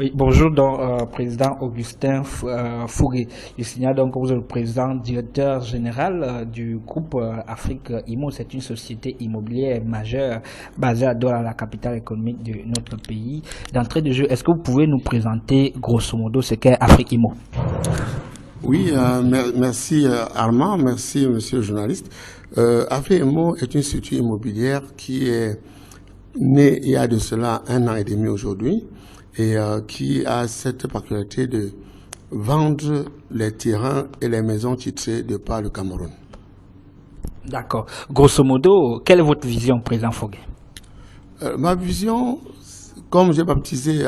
Oui, bonjour, donc, président Augustin Fougué. Je signale donc que vous êtes le président directeur général du groupe Afrique Immo. C'est une société immobilière majeure basée à Douala, la capitale économique de notre pays. D'entrée de jeu, est-ce que vous pouvez nous présenter grosso modo ce qu'est Afrique Immo? Oui, merci Armand, merci monsieur le journaliste. Afrique Immo est une structure immobilière qui est née il y a de cela 1 an et demi aujourd'hui et qui a cette particularité de vendre les terrains et les maisons titrées de par le Cameroun. D'accord. Grosso modo, quelle est votre vision, président Fougué? Ma vision, comme j'ai baptisé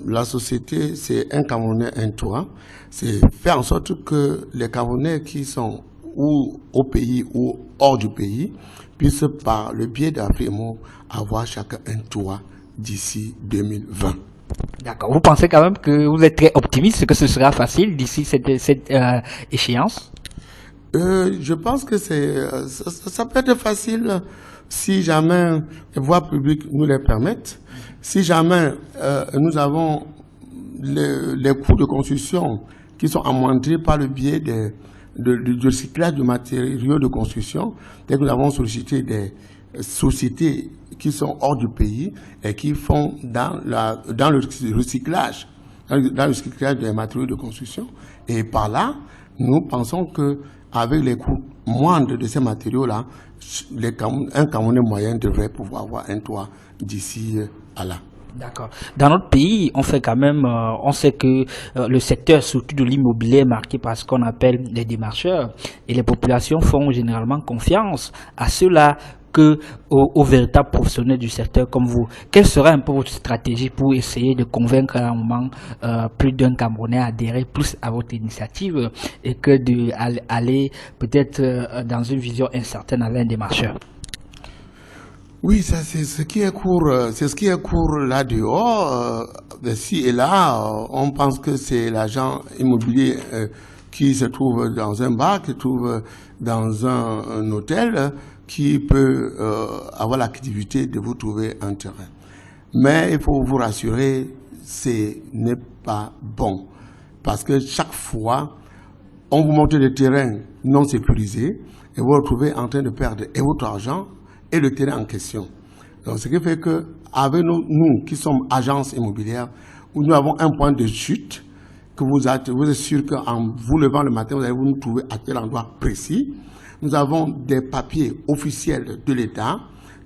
la société, c'est un Camerounais, un toit. C'est faire en sorte que les Camerounais qui sont ou au pays ou hors du pays puissent, par le biais d'Afrique Immo, avoir chacun un toit d'ici 2020. D'accord. Vous pensez quand même que vous êtes très optimiste, que ce sera facile d'ici cette échéance? Je pense que ça peut être facile si jamais les voies publiques nous les permettent, si jamais nous avons les coûts de construction qui sont amoindris par le biais du recyclage de matériaux de construction, dès que nous avons sollicité des sociétés qui sont hors du pays et qui font dans le recyclage des matériaux de construction. Et par là, nous pensons que avec les coûts moindres de ces matériaux-là, un Camerounais moyen devrait pouvoir avoir un toit d'ici à là. D'accord. Dans notre pays, on fait quand même, on sait que le secteur, surtout de l'immobilier, est marqué par ce qu'on appelle les démarcheurs. Et les populations font généralement confiance à ceux-là aux véritables professionnels du secteur comme vous. Quelle sera un peu votre stratégie pour essayer de convaincre à un moment plus d'un Camerounais à adhérer plus à votre initiative et que d'aller peut-être dans une vision incertaine avec un démarcheur? Oui, ça c'est ce qui est court, là dehors. Ci et là, on pense que c'est l'agent immobilier qui se trouve dans un bar, qui se trouve dans un hôtel, qui peut avoir l'activité de vous trouver un terrain. Mais il faut vous rassurer, ce n'est pas bon. Parce que chaque fois, on vous montre des terrains non sécurisés et vous vous retrouvez en train de perdre et votre argent et le terrain en question. Donc, ce qui fait que, avec nous qui sommes agences immobilières, où nous avons un point de chute, que vous êtes sûr qu'en vous levant le matin, vous allez vous trouver à tel endroit précis. Nous avons des papiers officiels de l'État,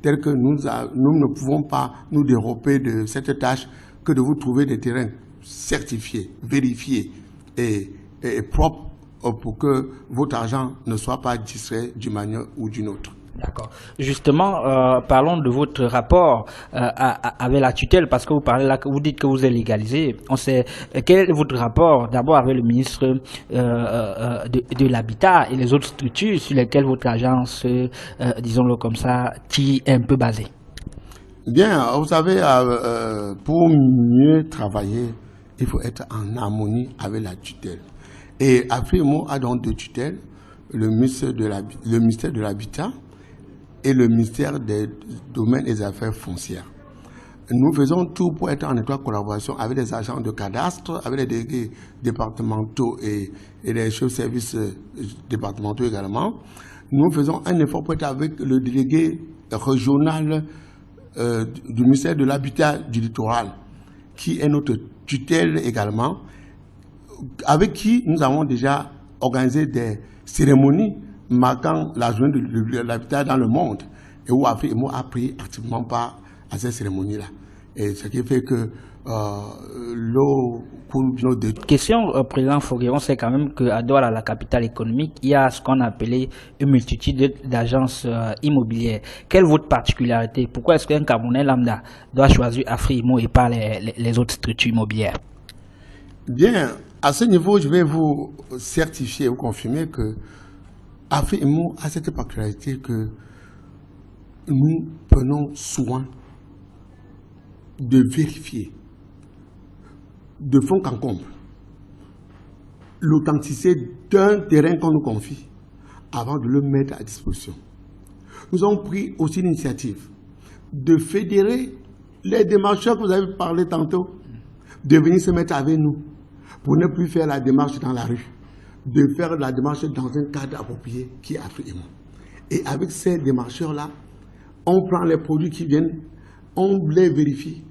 tels que nous ne pouvons pas nous dérober de cette tâche que de vous trouver des terrains certifiés, vérifiés et propres pour que votre argent ne soit pas distrait d'une manière ou d'une autre. D'accord. Justement, parlons de votre rapport avec la tutelle, parce que vous dites que vous êtes légalisé. On sait quel est votre rapport d'abord avec le ministre de l'Habitat et les autres structures sur lesquelles votre agence, disons-le comme ça, qui est un peu basée. Bien, vous savez, pour mieux travailler, il faut être en harmonie avec la tutelle. Et Afrique Immo a donc 2 tutelles, le ministère de l'Habitat et le ministère des Domaines et des Affaires foncières. Nous faisons tout pour être en étroite collaboration avec les agents de cadastre, avec les délégués départementaux et les chefs de services départementaux également. Nous faisons un effort pour être avec le délégué régional du ministère de l'Habitat du littoral, qui est notre tutelle également, avec qui nous avons déjà organisé des cérémonies marquant la journée de l'habitat dans le monde et où Afrique Immo a pris activement part à ces cérémonies-là. Et ce qui fait que Question, président Fougué, on sait quand même qu'à Douala, la capitale économique, il y a ce qu'on appelait une multitude d'agences immobilières. Quelle est votre particularité? Pourquoi est-ce qu'un Camerounais lambda doit choisir Afrique Immo et pas les autres structures immobilières? Bien, à ce niveau, je vais vous certifier ou confirmer que Afrique Immo a cette particularité que nous prenons soin de vérifier de fond en comble l'authenticité d'un terrain qu'on nous confie avant de le mettre à disposition. Nous avons pris aussi l'initiative de fédérer les démarcheurs que vous avez parlé tantôt de venir se mettre avec nous pour ne plus faire la démarche dans la rue, de faire la démarche dans un cadre approprié qui est Afrique Emo. Et avec ces démarcheurs-là, on prend les produits qui viennent, on les vérifie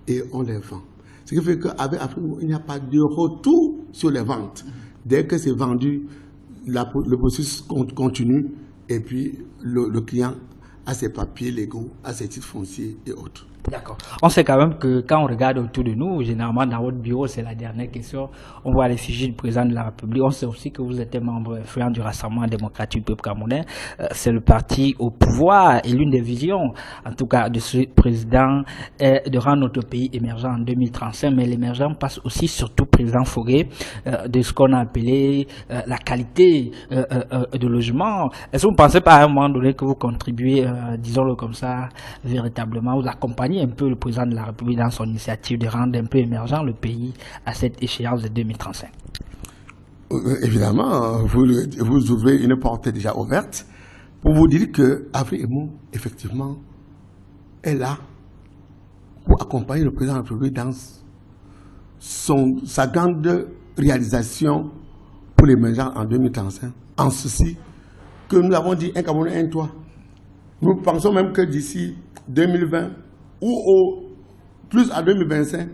et on les vend. Ce qui fait qu'avec Afrique Emo, il n'y a pas de retour sur les ventes. Dès que c'est vendu, le processus continue et puis le client a ses papiers légaux, a ses titres fonciers et autres. D'accord. On sait quand même que quand on regarde autour de nous, généralement dans votre bureau, c'est la dernière question, on voit l'effigie du président de la République. On sait aussi que vous êtes un membre influent du Rassemblement démocratique du peuple camerounais. C'est le parti au pouvoir et l'une des visions, en tout cas de ce président, est de rendre notre pays émergent en 2035. Mais l'émergent passe aussi, surtout président Fauré, de ce qu'on a appelé la qualité de logement. Est-ce que vous ne pensez pas à un moment donné que vous contribuez, disons-le comme ça, véritablement, vous accompagnez un peu le président de la République dans son initiative de rendre un peu émergent le pays à cette échéance de 2035? Évidemment, vous ouvrez une porte déjà ouverte pour vous dire que Afrique Emo, effectivement, est là pour accompagner le président de la République dans sa grande réalisation pour l'émergence en 2035. En ceci que nous avons dit un Cameroun, un toit. Nous pensons même que d'ici 2020 ou au plus à 2025,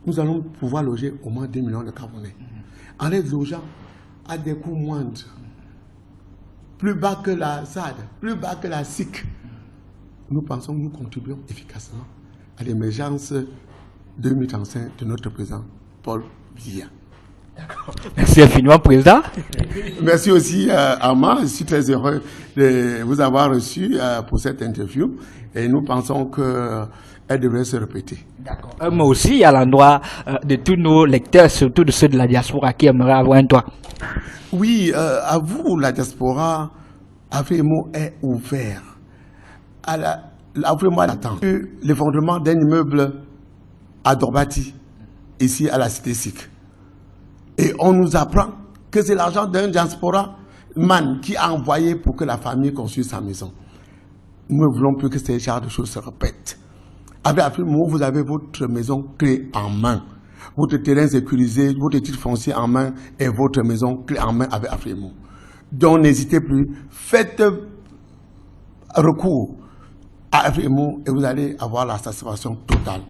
nous allons pouvoir loger au moins 2 millions de Camerounais. En les logeant à des coûts moindres, plus bas que la SAD, plus bas que la SIC. Nous pensons que nous contribuons efficacement à l'émergence 2035 de notre président Paul Biya. Merci infiniment, président. Merci aussi, Armand. Je suis très heureux de vous avoir reçu pour cette interview. Et nous pensons qu'elle devrait se répéter. D'accord. Un mot aussi à l'endroit de tous nos lecteurs, surtout de ceux de la diaspora qui aimeraient avoir un toit. Oui, à vous, la diaspora, Afrique Emo est ouvert. Afrique Emo attend l'effondrement d'un immeuble à Dorbati, ici à la cité SIC. Et on nous apprend que c'est l'argent d'un diaspora man qui a envoyé pour que la famille construise sa maison. Nous ne voulons plus que ces genres de choses se répètent. Avec Afrique Emo, vous avez votre maison clé en main. Votre terrain sécurisé, votre titre foncier en main et votre maison clé en main avec Afrique Emo. Donc n'hésitez plus, faites recours à Afrique Emo et vous allez avoir la satisfaction totale.